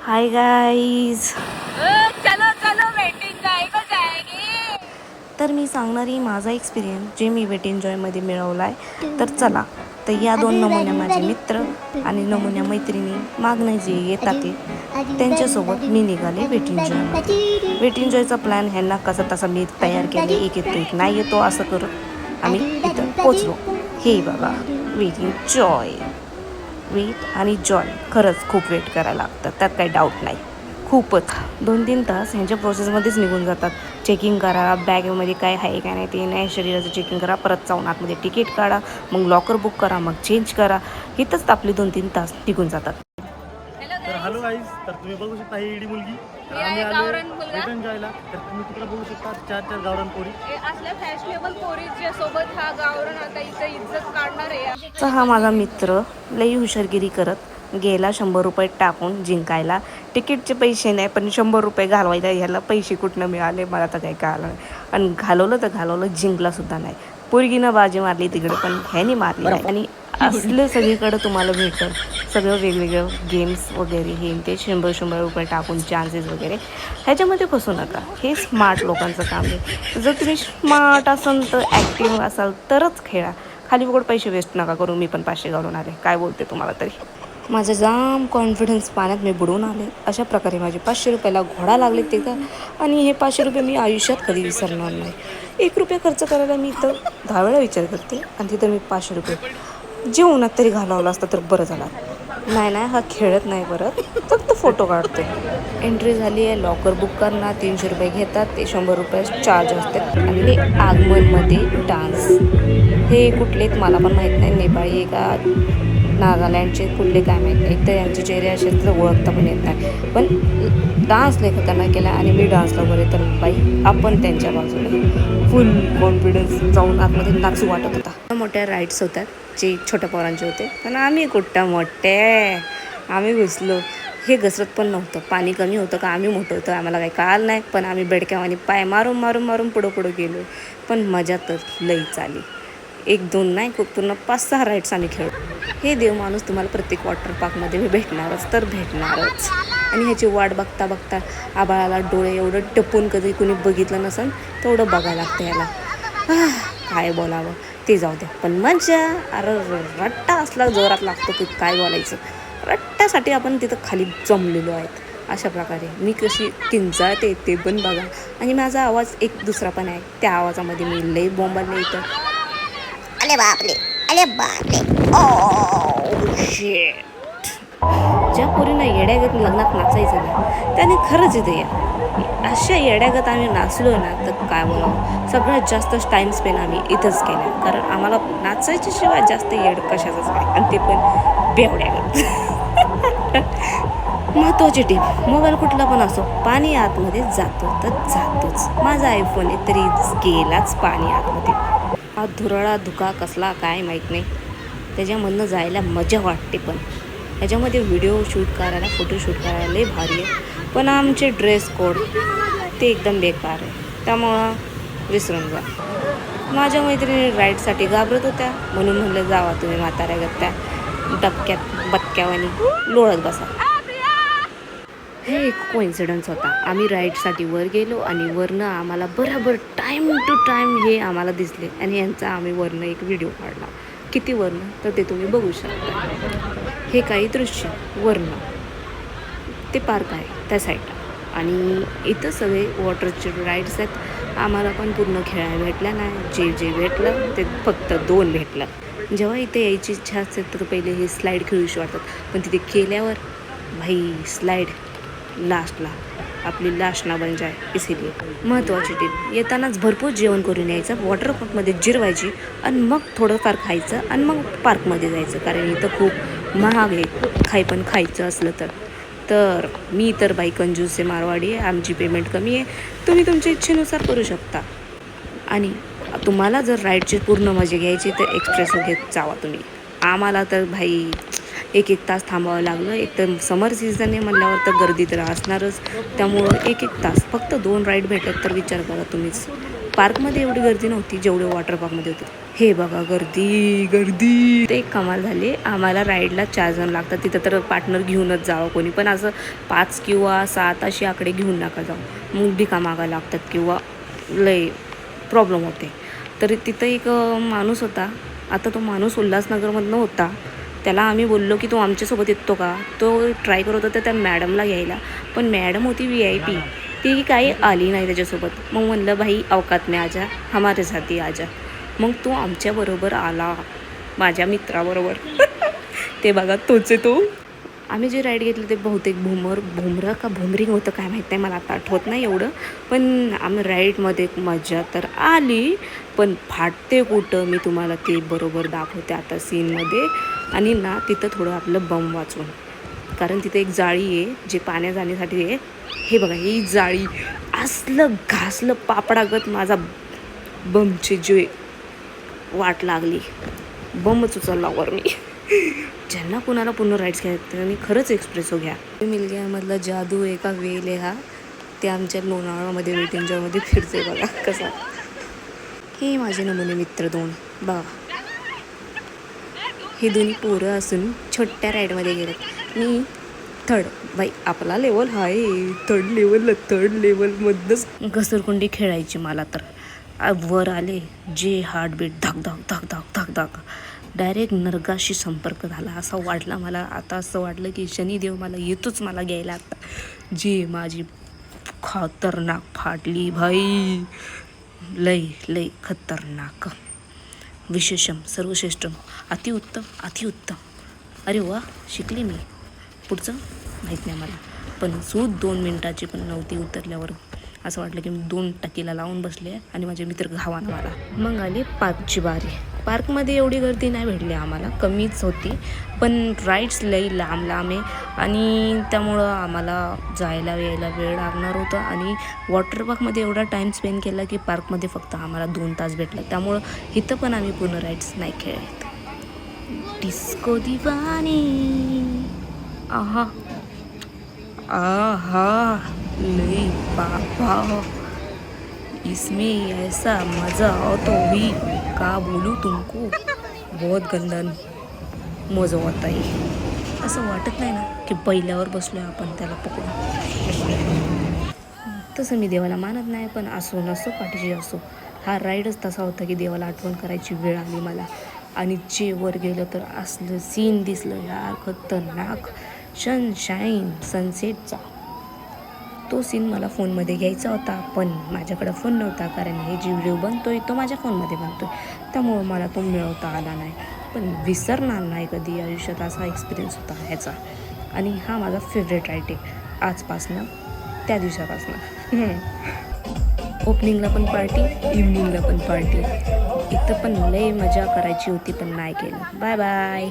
Hi guys. चलो चलो waiting जाएगा जाएगी. तर मी सांगणारी माझा एक्सपिरियन्स जे मी वेट एन्जॉयमध्ये मिळवला आहे. तर चला, तर या दोन नमुन्या माझे मित्र आणि नमुन्या मैत्रिणी मागणं जे येतात ते त्यांच्यासोबत मी निघाले वेट एन्जॉयमध्ये. वेट एन्जॉयचा प्लॅन ह्यांना कसा तसा मी तयार केले. एक येतो एक नाही येतो असं करत आम्ही इथं पोचलो. हे बघा, वेट एन्जॉय, वेट आणि जॉय. खरंच खूप वेट करायला लागतं, त्यात काही डाऊट नाही. खूपच 2-3 तास ह्यांच्या प्रोसेसमध्येच निघून जातात. चेकिंग करा, बॅगमध्ये काय आहे काय नाही ते नाही, शरीराचं चेकिंग करा, परत जाऊन आतमध्ये तिकीट काढा, मग लॉकर बुक करा, मग चेंज करा. इथंच आपले 2-3 तास निघून जातात. तर हॅलो गाईज, तर तुम्ही बघू शकता ही इडी मुलगी. तर आम्ही रिटर्न जायला. तर तुम्ही तिकडे बघू शकता 4 गावरान पोरी. असल्या फॅशनेबल पोरीच्या सोबत हा गावरण आता इथं इज्जत काढणार आहे. तर हा माझा मित्र लई हुशारगिरी करत गेला 100 रुपये टाकून जिंकायला. तिकीटचे पैसे नाही, पण 100 रुपये घालवायला ह्याला पैसे कुठनं मिळाले मला तर काही कळलं नाही. आणि घालवलं तर घालवलं, जिंकलासुद्धा नाही. पोरगीनं बाजी मारली तिकडे, पण ह्यानी मारली नाही. आणि असलं सगळीकडं तुम्हाला भेटतं सगळं वेगवेगळं गेम्स वगैरे हे ते 100 रुपये टाकून चान्सेस वगैरे. ह्याच्यामध्ये फसू नका. हे स्मार्ट लोकांचं काम आहे. जर तुम्ही स्मार्ट असाल तर ॲक्टिव्ह असाल तरच खेळा. खाली फुकट पैसे वेस्ट नका करू. मी पण 500 घालून आले, काय बोलते तुम्हाला तरी. माझं जाम कॉन्फिडन्स पाण्यात मी बुडवून आले. अशा प्रकारे माझे 500 रुपयाला घोडा लागले ते का. आणि हे 500 रुपये मी आयुष्यात कधी विसरणार नाही. 1 रुपया खर्च करायला मी इथं 10 वेळा विचार करते, आणि तिथं मी 500 रुपये जेवणात तरी घालवला असता तर बरं झाला. नाही, हा खेळत नाही, परत फक्त फोटो काढते. एंट्री झाली आहे, लॉकर बुक करणार, 300 रुपये घेतात, ते 100 रुपये चार्ज असतात. आणि आगमनमध्ये डान्स, हे कुठले मला पण माहीत नाही, नेपाळी आहे का नागालँडचे कुठले काय माहीत नाही. एक तर यांचे चेहरे असे तर ओळखता पण येत नाही, पण डान्स लय खतरनाक केला. आणि मी डान्सला बरे तर बाई आपण त्यांच्या बाजूने फुल कॉन्फिडन्स जाऊन आतमध्ये नाचू वाटत होता. मोठ्या राईड्स होतात जे छोट्या पोरांचे होते, पण आम्ही कुठं मोठे, आम्ही घुसलो. हे घसरत पण नव्हतं, पाणी कमी होतं का आम्ही मोठं होतं आम्हाला काही कळालं नाही. पण आम्ही बेडक्यावानी पाय मारून मारून मारून पुढं गेलो. पण मजा तर लईच आली. 1-2 नाही, खूप पूर्ण 5-6 राईड्स आम्ही खेळलो. हे देव माणूस तुम्हाला प्रत्येक वॉटर पार्कमध्ये मी भेटणारच तर भेटणारच. आणि ह्याची वाट बघता बघता आबाळाला डोळे एवढं टपून कधी कुणी बघितलं नसेल तेवढं बघायला लागतं याला. काय बोलावं ते जाऊ द्या, पण मजा. अरे रट्टा असला जोरात लागतो की काय बोलायचं. रट्ट्यासाठी आपण तिथं खाली जमलेलो आहेत. अशा प्रकारे मी कशी किंचाळते ते पण बघा. आणि माझा आवाज एक दुसरा पण आहे, त्या आवाजामध्ये मी लई बोंबालले इथं. अरे बापरे, अरे बापरे, ओ शिट. ज्या पोरीनं येड्यागत लग्नात नाचायचं ना त्याने खरंच इथे या. अशा येड्यागत आम्ही नाचलो ना तर काय बोलावं. सगळ्यात जास्त टाईम स्पेंड आम्ही इथंच केला, कारण आम्हाला नाचायच्या शिवाय जास्त येड कशाचंच नाही, आणि ते पण बेवड्यागत. महत्त्वाची टीप, मोबाईल कुठला पण असो, पाणी आतमध्ये जातो तर जातोच. माझा आयफोन आहे तरी गेलाच पाणी आतमध्ये. हा धुरळा धुका कसला काय माहीत नाही, त्याच्यामधनं जायला मजा वाटते. पण ह्याच्यामध्ये व्हिडिओ शूट करायला, फोटो शूट करायला लई भारी आहे. पण आमचे ड्रेस कोड ते एकदम बेकार आहे, त्यामुळं विसरून जा. माझ्या मैत्रिणी राईडसाठी घाबरत होत्या, म्हणून म्हणलं जावा तुम्ही म्हाताऱ्या गत्या डबक्यात बक्क्यावानी लोळत बसा. हे एक कोइन्सिडन्स होता. आम्ही राईडसाठी वर गेलो आणि वरनं आम्हाला बरोबर टाईम टू टाईम हे आम्हाला दिसले, आणि यांचा आम्ही वरनं एक व्हिडिओ काढला. किती वरनं तर ते तुम्ही बघू शकता. हे काही दृश्य वरनं, ते पार्क आहे त्या साईडला. आणि इथं सगळे वॉटरचे राईड्स आहेत. आम्हाला पण पूर्ण खेळायला भेटलं नाही, जे भेटलं ते फक्त 2 भेटलं. जेव्हा इथे यायची इच्छा असते तर पहिले हे स्लाईड खेळूशी वाटतात, पण तिथे केल्यावर भाई स्लाईड लास्टला आपली लास्ट ना बन जाय. इसीलिए महत्त्वाची टीप, येतानाच भरपूर जेवण करून यायचं, वॉटर पार्कमध्ये जिरवायची, आणि मग थोडंफार खायचं, आणि मग पार्कमध्ये जायचं, कारण इथं खूप महाग आहे पण खायचं असलं तर मी तर बाई कंजूस आहे, मारवाडी आहे, आमची पेमेंट कमी आहे. तुम्ही तुमच्या इच्छेनुसार करू शकता. आणि तुम्हाला जर राईडची पूर्ण मजा घ्यायची तर एक्सप्रेसो घेत जावा तुम्ही. आम्हाला तर भाई 1-1 तास थांबावं लागलं. एक तर समर सीझन आहे म्हणल्यावर तर गर्दी तर असणारच, त्यामुळं 1-1 तास फक्त 2 राईड भेटत तर विचार करा तुम्हीच. पार्कमध्ये एवढी गर्दी नव्हती जेवढी वॉटर पार्कमध्ये होती. हे बघा गर्दी गर्दी. ते एक कमाल झाली. आम्हाला राईडला 4 जण लागतात. तिथं तर पार्टनर घेऊनच जावं कोणी, पण असं 5 किंवा 7 अशी आकडे घेऊन नका जाऊ, मग भिका मागा लागतात किंवा लय प्रॉब्लेम होते. तर तिथं एक माणूस होता. आता तो माणूस उल्हासनगरमधनं होता. त्याला आम्ही बोललो की तो आमच्यासोबत येतो का. तो ट्राय करत होता त्या मॅडमला घ्यायला, पण मॅडम होती VIP, ती काही आली नाही त्याच्यासोबत. मग म्हणलं भाई अवकात में आजा, हमारे साथी आजा. मग तो आमच्याबरोबर आला माझ्या मित्राबरोबर. ते बघा तोच आहे तो. आम्ही जे राईड घेतलं ते बहुतेक भुमरं का भुमरिंग होतं काय माहीत नाही, मला आता आठवत नाही एवढं. पण आम्ही राईडमध्ये मजा तर आली, पण फाटते कुठं मी तुम्हाला ते बरोबर दाखवते आता सीनमध्ये. आणि ना तिथं थोडं आपलं बम वाचून, कारण तिथे एक जाळी आहे जे पाण्या जाण्यासाठी आहे. हे बघा ही जाळी असलं घासलं पापडागत माझा बमचे जे वाट लागली. बमच उचलला वर मी. ज्यांना कुणाला पूर्ण राईड्स घ्यायचं त्यांनी खरंच एक्सप्रेसो घ्या. मिलग्यामधला जादू एका वेल आहे हा. ते आमच्या लोणावळामध्ये वेटिंगच्यामध्ये फिरते बघा कसा. हे माझे नमुने मित्र 2 बघा. हे दोन्ही पोरं असून छोट्या राईडमध्ये गेलेत. मी थर्ड. बाई आपला लेवल हाय, थर्ड लेवलमधनंच घसरकुंडी खेळायची मला तर. वर आले जे हार्टबीट धाक धाक धाक धाक धाक धाक डायरेक्ट नरकाशी संपर्क झाला असं वाटलं मला. आता असं वाटलं की शनिदेव मला येतोच मला घ्यायला. आता जी माझी खतरनाक फाटली भाई, लय खतरनाक. विशेषम सर्वश्रेष्ठम अतिउत्तम. अरे वा शिकली मी. पुढचं माहीत नाही मला, पण सूद 2 मिनिटाची पण नव्हती. उतरल्यावर असं वाटलं की मी 2 टाकीला लावून बसले आणि माझे मित्र घावानं मला. मग आली पार्कची बारी. पार्कमध्ये एवढी गर्दी नाही भेटली आम्हाला, कमीच होती, पण राईड्स लई लांब आहे आणि त्यामुळं आम्हाला जायला यायला वेळ लागणार होता. आणि वॉटर पार्कमध्ये एवढा टाईम स्पेंड केला की पार्कमध्ये फक्त आम्हाला 2 तास भेटला. त्यामुळं इथं पण आम्ही पूर्ण राईड्स नाही खेळत. डिस्को दिवानी आहा लई बाबा, इसमें ऐसा मज़ा तो भी का बोलूं तुमको, बहुत गंदा मजा होता है. असं वाटत नाही ना की पहिल्यावर बसलोय आपण त्याला पकडून. तसं मी देवाला मानत नाही, पण असो नसो पाठीशी असो, हा राईडच तसा होता की देवाला आठवण करायची वेळ आली मला. आणि जे वर गेलं तर असलं सीन दिसलं यार खतरनाक. सनशाईन सनसेटचा तो सीन मला फोनमध्ये घ्यायचा होता, पण माझ्याकडं फोन नव्हता, कारण हे जे व्हिडिओ बनतोय तो माझ्या फोनमध्ये बनतोय, त्यामुळं मला तो मिळवता आला नाही. पण विसरणार नाही कधी आयुष्यात असा एक्सपिरियन्स होता ह्याचा. आणि हा माझा फेवरेट राईड आहे आजपासनं, त्या दिवसापासनं. ओपनिंगला पण पार्टी, इव्हनिंगला पण पार्टी. इथं पण लय मजा करायची होती पण नाही केलं. Bye bye.